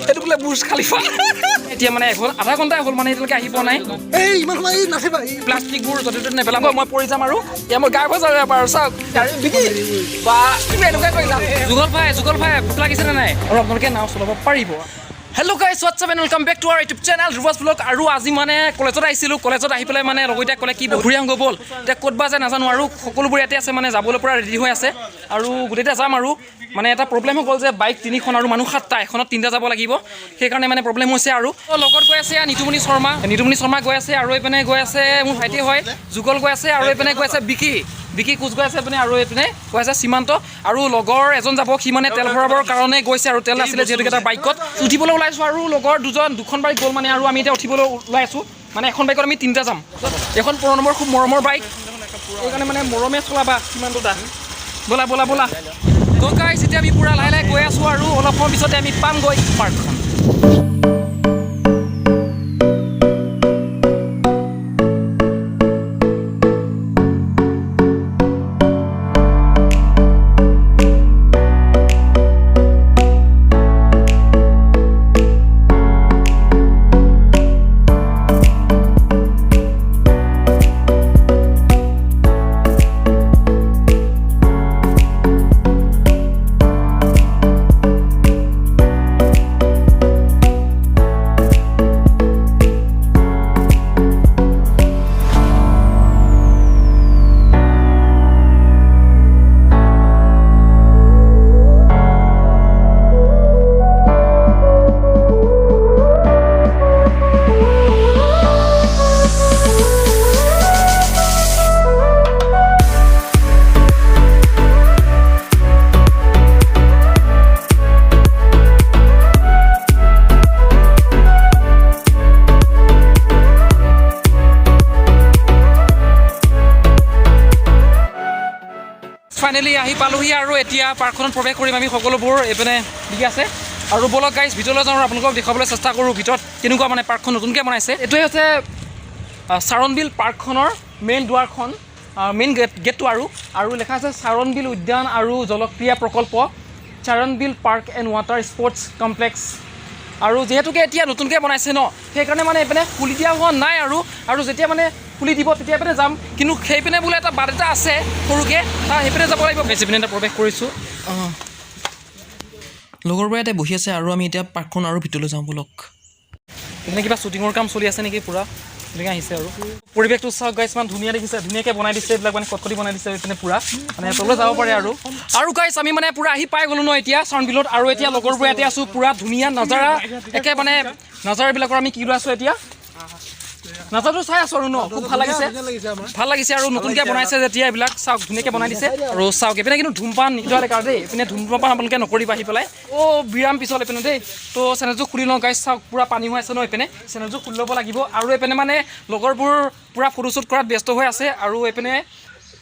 এইটো বোলে বুৰ্জ খালিফা এতিয়া মানে হ'ল আধা ঘণ্টাই হ'ল মানে এতিয়ালৈকে আহি পোৱা নাই এই ইমান সময় নাচিবা প্লাষ্টিকবোৰ য'তে ত'তে নেপেলাব মই পৰি যাম আৰু এতিয়া মই গাই বজাব পাৰো চাওক বা তুমি এনেকুৱা কৰিলা যুগল ভাই ভোক লাগিছেনে নাই আৰু আপোনালোকে নাও চলাব পাৰিব hello' guys what's up and welcome back to our YouTube channel svlog আৰু আজি মানে কলেজত আহিছিলোঁ কলেজত আহি পেলাই মানে লগৰকেইটাই ক'লে কি ঘূৰি আহোঁ ব'ল এতিয়া ক'ত বা যায় নাজানো আৰু সকলোবোৰ ইয়াতে আছে মানে যাবলৈ পৰা ৰেডি হৈ আছে আৰু গোটেইটা যাম আৰু মানে এটা প্ৰব্লেম হৈ গ'ল যে বাইক 3খন আৰু মানুহ 7টা এখনত 3টা যাব লাগিব সেইকাৰণে মানে প্ৰব্লেম হৈছে আৰু লগত গৈ আছে নিতুমণি শৰ্মা গৈ আছে আৰু এইপিনে গৈ আছে মোৰ ভাইটি হয় যুগল গৈ আছে আৰু এইপিনে গৈ আছে বিকি কোচ গৈ আছে এইপিনে আৰু এইপিনে গৈ আছে সীমান্ত আৰু লগৰ এজন যাব সি মানে তেল ভৰাবৰ কাৰণে গৈছে আৰু তেল আছিলে যিহেতুকে তাৰ বাইকত উঠিবলৈ ওলাইছোঁ আৰু লগৰ দুখন বাইক গ'ল মানে আৰু আমি এতিয়া উঠিবলৈ ওলাই আছোঁ মানে এখন বাইকত আমি 3টা যাম এখন 15 নম্বৰ খুব মৰমৰ বাইক সেইকাৰণে মানে মৰমে চলাবা সীমান্তটা ব'লা তো গাইছ এতিয়া আমি পূৰা লাহে গৈ আছোঁ আৰু অলপ সময় পিছতে আমি পামগৈ পাৰ্কখন ফাইনেলি আহি পালোহি আৰু এতিয়া পাৰ্কখনত প্ৰৱেশ কৰিম আমি সকলোবোৰ এইপিনে দি আছে আৰু বলক গাইছ ভিতৰলৈ যাওঁ আৰু আপোনালোকক দেখুৱাবলৈ চেষ্টা কৰোঁ ভিতৰত কেনেকুৱা মানে পাৰ্কখন নতুনকৈ বনাইছে এইটোৱে হৈছে চাৰণবিল পাৰ্কখনৰ মেইন দুৱাৰখন মেইন গেটটো আৰু লেখা আছে চাৰণবিল উদ্যান আৰু জলক্ৰিয়া প্ৰকল্প Charanbil park and water sports complex আৰু যিহেতুকে এতিয়া নতুনকৈ বনাইছে ন সেইকাৰণে মানে এইপিনে খুলি দিয়া হোৱা নাই আৰু যেতিয়া মানে খুলি দিব তেতিয়া পিনে যাম কিন্তু সেইপিনে বোলে এটা বাট এটা আছে সৰুকৈ সেইপিনে যাব লাগিব বেছিপিনে এটা প্ৰৱেশ কৰিছোঁ লগৰবোৰে ইয়াতে বহি আছে আৰু আমি এতিয়া পাৰ্কখন আৰু ভিতৰলৈ যাওঁ বলক এইপিনে কিবা শ্বুটিঙৰ কাম চলি আছে নেকি পূৰা তেনেকৈ আহিছে আৰু পৰিৱেশটো চাওক গাইছ ইমান ধুনীয়া দেখিছে ধুনীয়াকৈ বনাই দিছে এইবিলাক মানে কটকটি বনাই দিছে এইপিনে পূৰা মানে তললৈ যাব পাৰে আৰু গাইছ আমি মানে পূৰা আহি পাই গ'লোঁ ন এতিয়া চাৰণবিলত আৰু এতিয়া লগৰবোৰ ইয়াতে আছোঁ পূৰা ধুনীয়া নাজাৰা একে মানে নাজাৰাবিলাকৰ আমি কি লৈ আছোঁ এতিয়া নাজাৰটো চাই আছোঁ আৰু ন খুব ভাল লাগিছে আৰু নতুনকৈ বনাইছে যেতিয়া এইবিলাক চাওক ধুনীয়াকৈ বনাই দিছে আৰু চাওক এইপিনে কিন্তু ধূমপান নিদিয়া লেকাৰ দেই এইপিনে ধূমপান আপোনালোকে নকৰিব আহি পেলাই বিৰাম পিছল এইপিনে দেই তো চেনেলযোৰ খুলি লওঁ গাইছ চাওক পূৰা পানী হৈ আছে ন এইপিনে চেনেলযোৰ খুলি ল'ব লাগিব আৰু এইপিনে মানে লগৰবোৰ পূৰা ফটোশ্বুট কৰাত ব্যস্ত হৈ আছে আৰু এইপিনে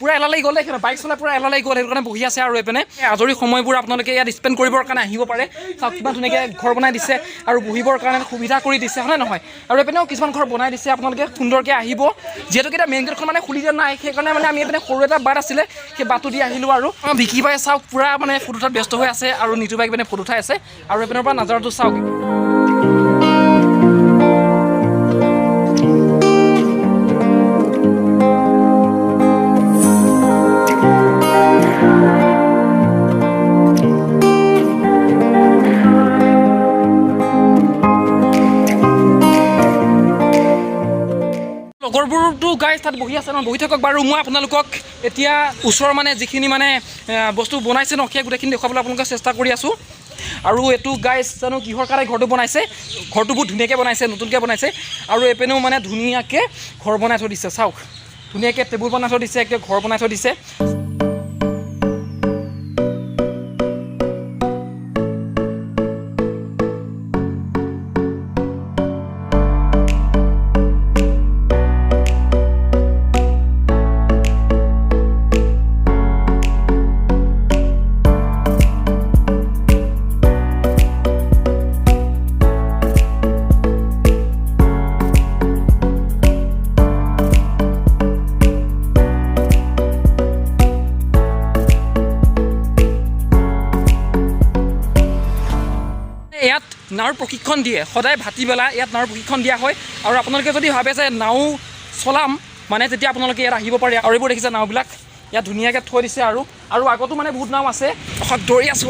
পূৰা এলাহ লাগি গ'ল সেইকাৰণে বাইক চলাই পূৰা এলাহ লাগি গ'ল সেইটো কাৰণে বহি আছে আৰু এইপিনে আজৰি সময়বোৰ আপোনালোকে ইয়াত স্পেণ্ড কৰিবৰ কাৰণে আহিব পাৰে চাওক কিমান ধুনীয়াকৈ ঘৰ বনাই দিছে আৰু বহিবৰ কাৰণে সুবিধা কৰি দিছে হয়নে নহয় আৰু এইপিনেও কিছুমান ঘৰ বনাই দিছে আপোনালোকে সুন্দৰকৈ আহিব যিহেতুকে এতিয়া মেইন গেটখন মানে খুলি দিয়া নাই সেইকাৰণে মানে আমি এইপিনে সৰু এটা বাট আছিলে সেই বাটটো দি আহিলোঁ আৰু বিকি বাই চাওক পূৰা মানে ফটো উঠাত ব্যস্ত হৈ আছে আৰু নিতু বাই পিনে ফটো উঠাই আছে আৰু এইপিনৰ পৰা নাজাৰটো চাওক লগৰবোৰতো গাইছ তাত বহি আছে ন বহি থাকক বাৰু মই আপোনালোকক এতিয়া ওচৰৰ মানে যিখিনি মানে বস্তু বনাইছে ন সেই গোটেইখিনি দেখুৱাবলৈ আপোনালোকক চেষ্টা কৰি আছোঁ আৰু এইটো গাইছ জানো কিহৰ কাৰণে ঘৰটো বনাইছে ঘৰটো বহুত ধুনীয়াকৈ বনাইছে নতুনকৈ বনাইছে আৰু এইপিনেও মানে ধুনীয়াকৈ ঘৰ বনাই থৈ দিছে চাওক ধুনীয়াকৈ টেবুল বনাই থৈ দিছে একে ঘৰ বনাই থৈ দিছে ইয়াত নাৱৰ প্ৰশিক্ষণ দিয়ে সদায় ভাটিবেলা ইয়াত নাৱৰ প্ৰশিক্ষণ দিয়া হয় আৰু আপোনালোকে যদি ভাবে যে নাও চলাম মানে তেতিয়া আপোনালোকে ইয়াত আহিব পাৰে আৰু এইবোৰ দেখিছে নাওবিলাক ইয়াত ধুনীয়াকৈ থৈ দিছে আৰু আগতো মানে বহুত নাও আছে দৌৰি আছোঁ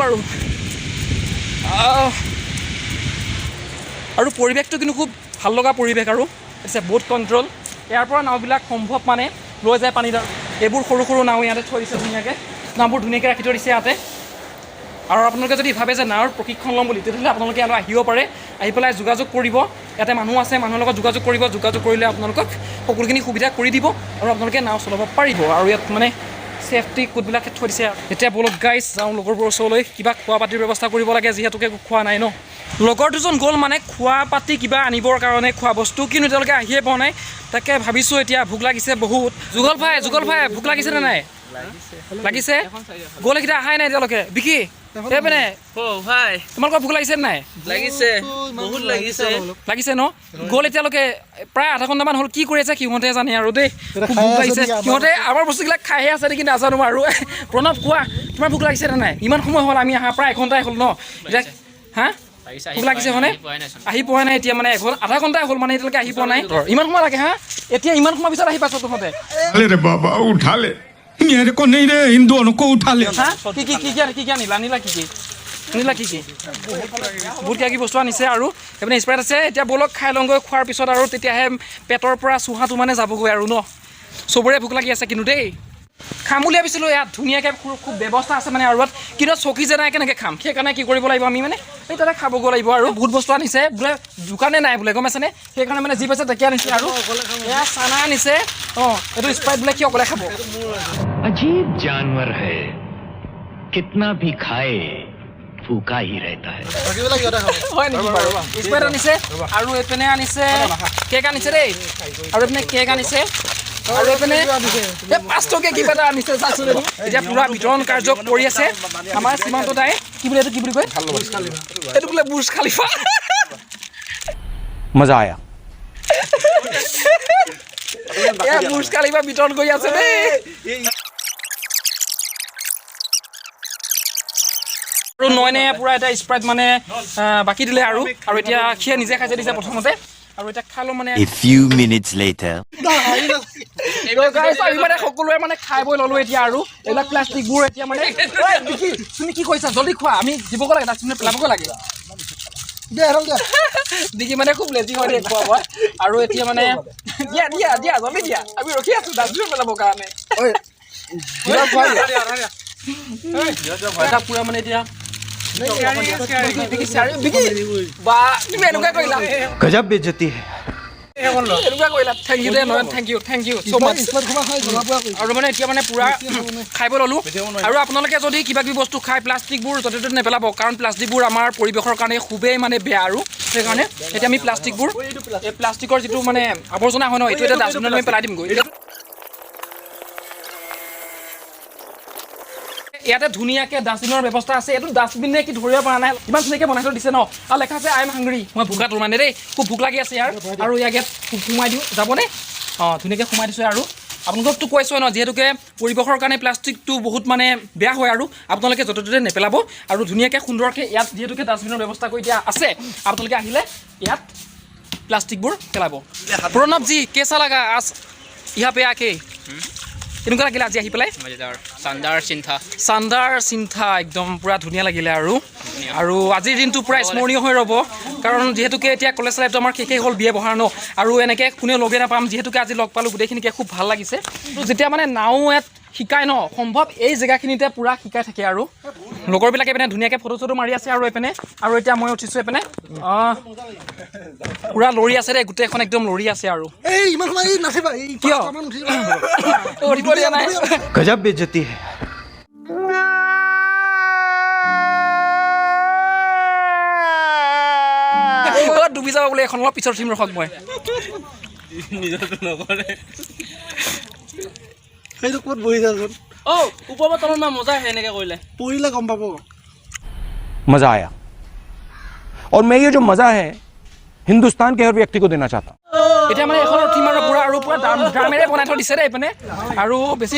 আৰু পৰিৱেশটো কিন্তু খুব ভাল লগা পৰিৱেশ আৰু আছে বহুত কণ্ট্ৰল ইয়াৰ পৰা নাওবিলাক সম্ভৱ মানে লৈ যায় পানীত এইবোৰ সৰু সৰু নাও ইয়াতে থৈ দিছে ধুনীয়াকৈ নাওবোৰ ধুনীয়াকৈ ৰাখি থৈ দিছে ইয়াতে আৰু আপোনালোকে যদি ভাবে যে নাৱৰ প্ৰশিক্ষণ ল'ম বুলি তেতিয়াহ'লে আপোনালোকে ইয়ালৈ আহিব পাৰে আহি পেলাই যোগাযোগ কৰিব ইয়াতে মানুহ আছে মানুহৰ লগত যোগাযোগ কৰিলে আপোনালোকক সকলোখিনি সুবিধা কৰি দিব আৰু আপোনালোকে নাও চলাব পাৰিব আৰু ইয়াত মানে ছেফটি কোডবিলাক থৈ দিছে এতিয়া বলক গাইজ যাওঁ লগৰবোৰৰ ওচৰলৈ কিবা খোৱা পাতিৰ ব্যৱস্থা কৰিব লাগে যিহেতুকে একো খোৱা নাই ন লগৰ দুজন গ'ল মানে খোৱা পাতি কিবা আনিবৰ কাৰণে খোৱা বস্তু কিন্তু তেওঁলোকে আহিয়ে পোৱা নাই তাকে ভাবিছোঁ এতিয়া ভোক লাগিছে বহুত যুগল ভাই ভোক লাগিছেনে নাই লাগিছে গ'ল এইকেইটা অহাই নাই এতিয়ালৈকে বিকি এইপিনে ভাই তোমালোকৰ ভোক লাগিছে নাই বহুত লাগিছে ন গ'ল এতিয়ালৈকে প্ৰায় আধা ঘণ্টামান হ'ল কি কৰি আছে সিহঁতে জানে আৰু দেই খুব ভোক লাগিছে সিহঁতে আমাৰ বস্তুবিলাক খাইহে আছে নেকি নাজানো আৰু প্ৰণৱ কোৱা তোমাৰ ভোক লাগিছে নে নাই ইমান সময় হ'ল আমি অহা প্ৰায় এঘণ্টাই হ'ল ন এতিয়া হা ভোক লাগিছে হয়নে আহি পোৱা নাই এতিয়া মানে আধা ঘণ্টাই হ'ল মানে এতিয়ালৈকে আহি পোৱা নাই ইমান সময় লাগে হা এতিয়া ইমান সময় পিছত আহি পাইছ তহঁতে मेरे को नहीं रे इन दोनों को उठा ले কি আনিলা কি বহুত কিবা বস্তু আনিছে আৰু এইপিনে স্প্ৰাইট আছে এতিয়া বলক খাই লওঁগৈ খোৱাৰ পিছত আৰু তেতিয়াহে পেটৰ পৰা চুহাটো মানে যাবগৈ আৰু ন চবৰে ভোক লাগি আছে কিন্তু দেই খাম বুলি ভাবিছিলোঁ ইয়াত ধুনীয়াকৈ খুব ব্যৱস্থা আছে মানে আৰু ইয়াত কিন্তু চকী যে নাই কেনেকৈ খাম সেইকাৰণে কি কৰিব লাগিব আমি মানে এই তাতে খাবগৈ লাগিব আৰু বহুত বস্তু আনিছে বোলে দোকানে নাই বোলে গম পাইছেনে সেইকাৰণে মানে যি পাইছে তাকে আনিছে আৰু এয়া চানা আনিছে এইটো স্প্ৰাইট বোলে কি অকলে খাব अजीब जानवर है कितना भी खाए भूखा ही रहता है হয় নেকি বাৰু স্প্ৰাইট আনিছে আৰু এইপিনে আনিছে কেক আনিছে দেই আৰু এইপিনে কেক আনিছে আৰু এইপিনে 5 টকীয়া কিবা এটা আনিছে চাচোন এতিয়া পুৰা বিতৰণ কাৰ্য কৰি আছে আমাৰ সীমান্ত দাই কি বুলি এইটো কি বুলি কয় এইটো বোলে বুৰ্জ খালিফা मजा आया বুৰ্জ খালিফা বিতৰণ কৰি আছে দেই আৰু নয়নে পুৰা এটা স্প্ৰাইট মানে বাকি দিলে আৰু এতিয়া সিয়ে নিজে খাই দিছে প্ৰথমতে আৰু এটা খালো মানে A few minutes later guys আমি মানে সকলোৱে মানে খাই বৈ ললো এতিয়া আৰু এইবিলাক প্লাষ্টিকবোৰ এতিয়া মানে তুমি কি কৈছা জলদি খোৱা আমি দিবগৈ লাগে ডাষ্টবিনে পেলাবগৈ লাগে দেখি মানে খুব লেজি হয় দেই খোৱা আৰু এতিয়া মানে দিয়া জলদি দিয়া আমি ৰখি আছো ডাষ্টবিনে পেলাবৰ কাৰণে এটা পুৰা মানে এতিয়া गजब बेइज्जती है থেংক ইউ সো মাচ আৰু মানে এতিয়া মানে পুৰা খাই বৈ ল'লোঁ আৰু আপোনালোকে যদি কিবা কিবি বস্তু খাই প্লাষ্টিকবোৰ য'তে ত'তে নেপেলাব কাৰণ প্লাষ্টিকবোৰ আমাৰ পৰিৱেশৰ কাৰণে খুবেই মানে বেয়া আৰু সেইকাৰণে এতিয়া আমি প্লাষ্টিকবোৰ এই প্লাষ্টিকৰ যিটো মানে আৱৰ্জনা হয় ন এইটো এটা ডাষ্টবিনত আমি পেলাই দিমগৈ ইয়াতে ধুনীয়াকৈ ডাষ্টবিনৰ ব্যৱস্থা আছে এইটো ডাষ্টবিনে কি ধৰিব পৰা নাই ইমান ধুনীয়াকৈ বনাই থৈ দিছে ন আৰু লেখা আছে আই এম হাংৰি মই ভোকা তোৰ মানে দেই খুব ভোক লাগি আছে ইয়াৰ আৰু ইয়াক ইয়াত সোমাই দিওঁ যাবনে ধুনীয়াকৈ সোমাই দিছোঁ আৰু আপোনালোকতো কৈছোঁ ন যিহেতুকে পৰিৱেশৰ কাৰণে প্লাষ্টিকটো বহুত মানে বেয়া হয় আৰু আপোনালোকে য'তে ত'তে নেপেলাব আৰু ধুনীয়াকৈ সুন্দৰকৈ ইয়াত যিহেতুকে ডাষ্টবিনৰ ব্যৱস্থা কৰি দিয়া আছে আপোনালোকে আহিলে ইয়াত প্লাষ্টিকবোৰ পেলাব প্ৰণৱ জি কেঁচা লগা আজ ইহা পে আকে কেনেকুৱা লাগিলে আজি আহি পেলাই চান্দাৰ চিন্তা একদম পুৰা ধুনীয়া লাগিলে আৰু আজিৰ দিনটো পুৰা স্মৰণীয় হৈ ৰ'ব কাৰণ যিহেতুকে এতিয়া কলেজ লাইফটো আমাৰ শেষেই হ'ল বিয়ে বহাৰ ন আৰু এনেকৈ কোনেও লগে নাপাম যিহেতুকে আজি লগ পালোঁ গোটেইখিনিকে খুব ভাল লাগিছে যেতিয়া মানে নাও ইয়াত শিকায় ন সম্ভৱ এই জেগাখিনিতে পুৰা শিকাই থাকে আৰু লগৰবিলাকে এইপিনে ধুনীয়াকৈ ফটো চটো মাৰি আছে আৰু এইপিনে আৰু এতিয়া মই উঠিছোঁ এইপিনে পুৰা লৰি আছে দেই গোটেইখন একদম লৰি আছে আৰু কিয় উঠিব দিয়া নাই गजब बेइज्जती है ডুবি যাব বোলে এখন অলপ পিছত উঠিম ৰখক মই সেইটো ক'ত বহি যাচোন ওপৰৰ পৰা তলত মজা আহে এনেকৈ কৰিলে পৰিলে গম পাব मजा आया और मैं ये जो मजा है हिंदुस्तान के हर व्यक्ति को देना चाहता हूँ এতিয়া মানে এখন উঠিম আৰু পুৰা ড্ৰামেৰে বনাই থৈ দিছে দেই এইপিনে আৰু বেছি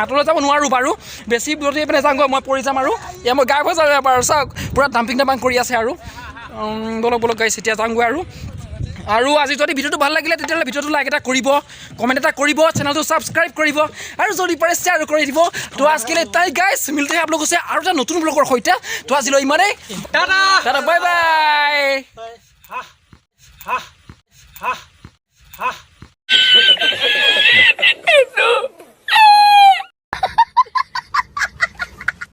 আঁতৰলৈ যাব নোৱাৰোঁ বাৰু বেছি দূৰতে এইপিনে যাওঁগৈ মই পৰি যাম আৰু এয়া মই গাই হৈ যাওঁ এবাৰ চাওক পুৰা ডাম্পিং কৰি আছে আৰু বলক গাইছ এতিয়া যাওঁগৈ আৰু আজি যদি ভিডিঅ'টো ভাল লাগিলে তেতিয়াহ'লে ভিডিঅ'টো লাইক এটা কৰিব কমেণ্ট এটা কৰিব চেনেলটো ছাবস্ক্ৰাইব কৰিব আৰু যদি পাৰে শ্বেয়াৰ কৰি দিব তো আজকেলে তাই গাইছ মিলতে হে আপোনালোক আছে আৰু এটা নতুন ব্লগৰ সৈতে তো আজিলৈ ইমানেই টাটা বাই বাই